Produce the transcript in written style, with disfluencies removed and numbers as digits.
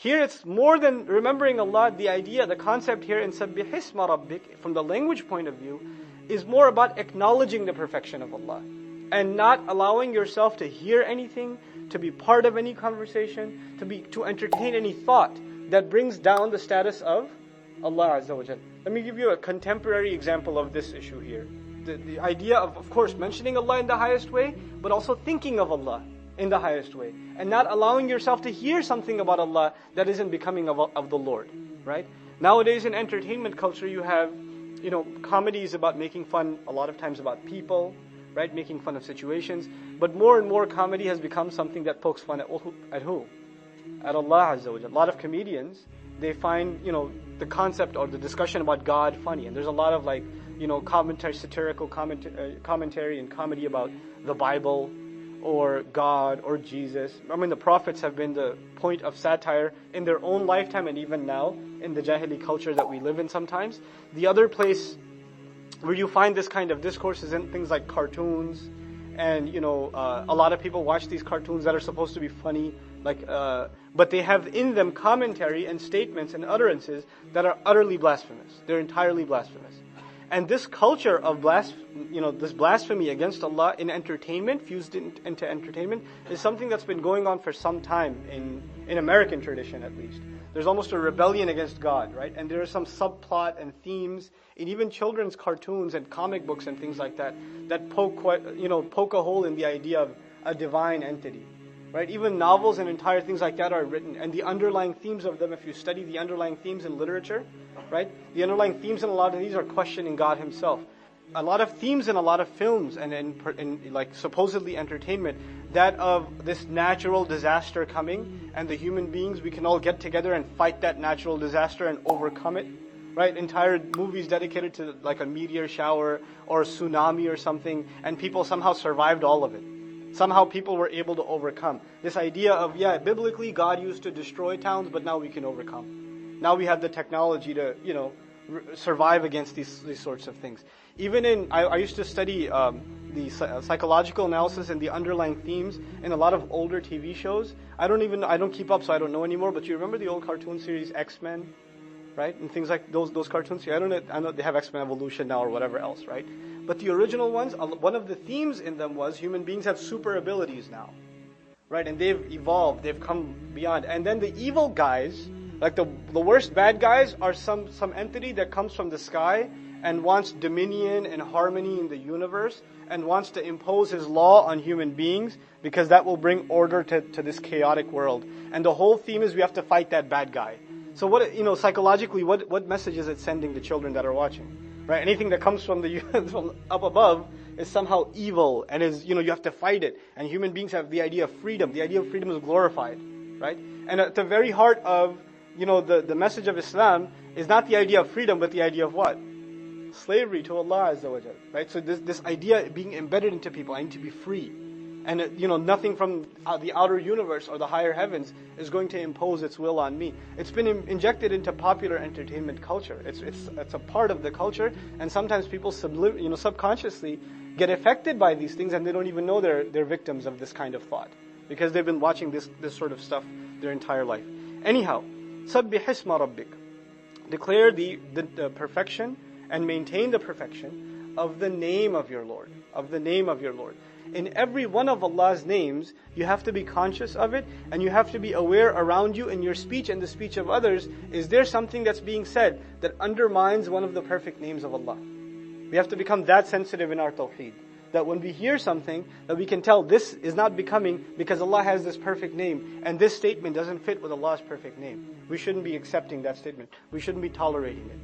Here it's more than remembering Allah. The idea, the concept here in Sabbih Isma Rabbik, from the language point of view, is more about acknowledging the perfection of Allah. And not allowing yourself to hear anything, to be part of any conversation, to entertain any thought that brings down the status of Allah Azza wa Jal. Let me give you a contemporary example of this issue here. The idea of course, mentioning Allah in the highest way, but also thinking of Allah in the highest way. And not allowing yourself to hear something about Allah that isn't becoming of the Lord. Right? Nowadays in entertainment culture, you have, comedies about making fun, a lot of times about people, right? Making fun of situations. But more and more comedy has become something that pokes fun at who? At Allah Azza wa Jal. A lot of comedians, they find, the concept or the discussion about God funny. And there's a lot of commentary, satirical commentary and comedy about the Bible or God or Jesus. I mean, the prophets have been the point of satire in their own lifetime and even now in the Jahili culture that we live in sometimes. The other place where you find this kind of discourse is in things like cartoons. And, a lot of people watch these cartoons that are supposed to be funny, but they have in them commentary and statements and utterances that are utterly blasphemous. They're entirely blasphemous. And this culture of this blasphemy against Allah in entertainment, fused into entertainment, is something that's been going on for some time in American tradition at least. There's almost a rebellion against God, right? And there are some subplot and themes in even children's cartoons and comic books and things like that poke a hole in the idea of a divine entity, right? Even novels and entire things like that are written, and the underlying themes of them, if you study the underlying themes in literature, right? The underlying themes in a lot of these are questioning God Himself. A lot of themes in a lot of films and in supposedly entertainment, that of this natural disaster coming, and the human beings, we can all get together and fight that natural disaster and overcome it, right? Entire movies dedicated to a meteor shower or a tsunami or something, and people somehow survived all of it. Somehow people were able to overcome. This idea of, biblically God used to destroy towns, but now we can overcome. Now we have the technology to, survive against these sorts of things. Even I used to study the psychological analysis and the underlying themes in a lot of older TV shows. I don't keep up, so I don't know anymore, but you remember the old cartoon series X-Men, right? And things like those cartoons. I know they have X-Men Evolution now or whatever else, right? But the original ones, one of the themes in them was human beings have super abilities now, right? And they've evolved, they've come beyond. And then the evil guys, like the worst bad guys, are some entity that comes from the sky and wants dominion and harmony in the universe and wants to impose his law on human beings because that will bring order to this chaotic world. And the whole theme is we have to fight that bad guy. So psychologically, what message is it sending to children that are watching? Right? Anything that comes from from up above is somehow evil and is, you have to fight it. And human beings have the idea of freedom. The idea of freedom is glorified, right? And at the very heart of, the message of Islam is not the idea of freedom, but the idea of what? Slavery to Allah Azza wa Jal, right? So this idea being embedded into people, I need to be free. And, nothing from the outer universe or the higher heavens is going to impose its will on me. It's been injected into popular entertainment culture. It's a part of the culture, and sometimes people subconsciously get affected by these things, and they don't even know they're victims of this kind of thought because they've been watching this sort of stuff their entire life. Anyhow, Sabbih Isma Rabbik. Declare the perfection and maintain the perfection of the name of your Lord. Of the name of your Lord. In every one of Allah's names, you have to be conscious of it, and you have to be aware around you in your speech and the speech of others, is there something that's being said that undermines one of the perfect names of Allah? We have to become that sensitive in our tawheed, that when we hear something, that we can tell this is not becoming because Allah has this perfect name, and this statement doesn't fit with Allah's perfect name. We shouldn't be accepting that statement. We shouldn't be tolerating it.